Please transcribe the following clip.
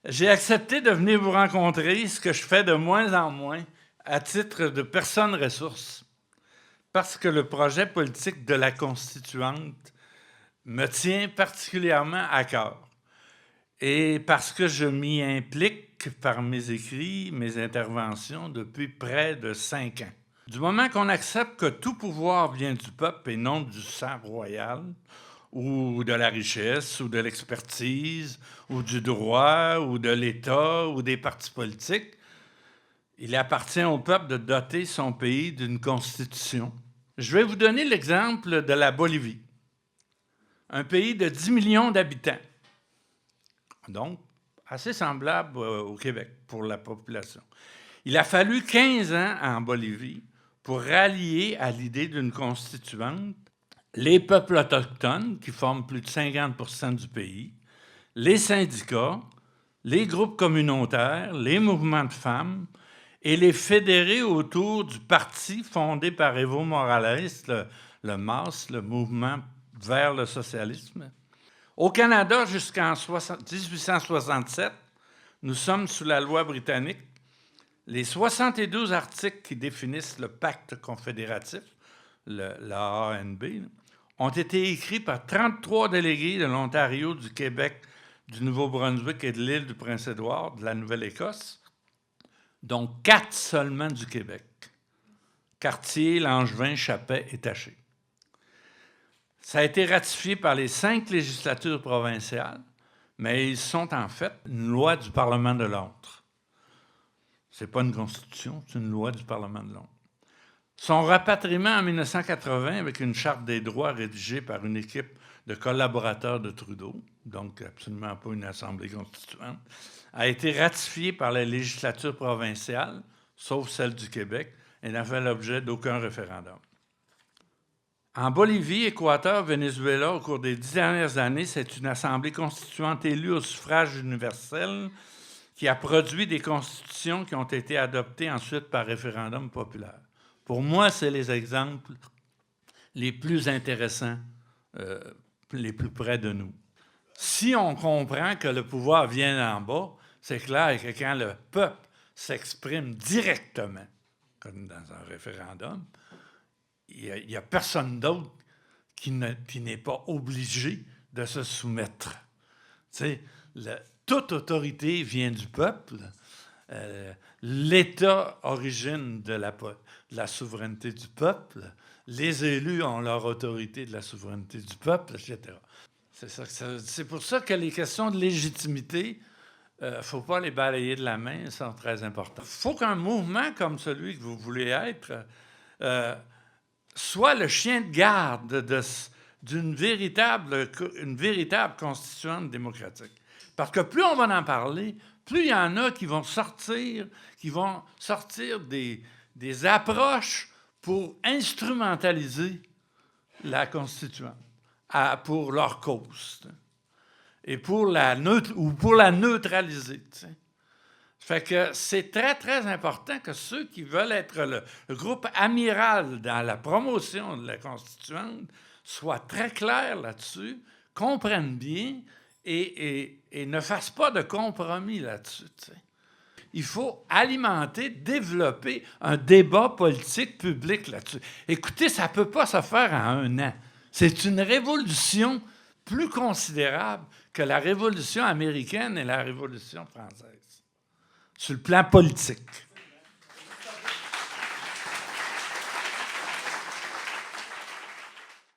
J'ai accepté de venir vous rencontrer, ce que je fais de moins en moins, à titre de personne ressource, parce que le projet politique de la Constituante me tient particulièrement à cœur et parce que je m'y implique par mes écrits, mes interventions depuis près de 5 ans. Du moment qu'on accepte que tout pouvoir vient du peuple et non du sang royal, ou de la richesse, ou de l'expertise, ou du droit, ou de l'État, ou des partis politiques, il appartient au peuple de doter son pays d'une constitution. Je vais vous donner l'exemple de la Bolivie, un pays de 10 millions d'habitants, donc assez semblable au Québec pour la population. Il a fallu 15 ans en Bolivie pour rallier à l'idée d'une constituante les peuples autochtones, qui forment plus de 50% du pays, les syndicats, les groupes communautaires, les mouvements de femmes, et les fédérer autour du parti fondé par Evo Morales, le MAS, le Mouvement vers le socialisme. Au Canada, jusqu'en 1867, nous sommes sous la loi britannique. Les 72 articles qui définissent le pacte confédératif, l'AANB, ont été écrits par 33 délégués de l'Ontario, du Québec, du Nouveau-Brunswick et de l'île du Prince-Édouard, de la Nouvelle-Écosse, dont 4 seulement du Québec: Cartier, Langevin, Chappet et Taché. Ça a été ratifié par les 5 législatures provinciales, mais ils sont en fait une loi du Parlement de Londres. Ce n'est pas une constitution, c'est une loi du Parlement de Londres. Son rapatriement en 1980, avec une charte des droits rédigée par une équipe de collaborateurs de Trudeau, donc absolument pas une assemblée constituante, a été ratifié par la législature provinciale, sauf celle du Québec, et n'a fait l'objet d'aucun référendum. En Bolivie, Équateur, Venezuela, au cours des 10 dernières années, c'est une assemblée constituante élue au suffrage universel qui a produit des constitutions qui ont été adoptées ensuite par référendum populaire. Pour moi, c'est les exemples les plus intéressants, les plus près de nous. Si on comprend que le pouvoir vient en bas, c'est clair que quand le peuple s'exprime directement, comme dans un référendum, il n'y a personne d'autre qui n'est pas obligé de se soumettre. Tu sais, toute autorité vient du peuple. L'État origine de la souveraineté du peuple. Les élus ont leur autorité de la souveraineté du peuple, etc. C'est pour ça que les questions de légitimité, il ne faut pas les balayer de la main, sont très importantes. Il faut qu'un mouvement comme celui que vous voulez être soit le chien de garde d'une véritable constituante démocratique. Parce que plus on va en parler, plus il y en a qui vont sortir des approches pour instrumentaliser la constituante pour leur cause, et pour la neutraliser. T'sais. Fait que c'est très, très important que ceux qui veulent être le groupe amiral dans la promotion de la constituante soient très clairs là-dessus, comprennent bien et ne fassent pas de compromis là-dessus. T'sais. Il faut alimenter, développer un débat politique public là-dessus. Écoutez, ça ne peut pas se faire en 1 an. C'est une révolution plus considérable que la Révolution américaine et la Révolution française, sur le plan politique.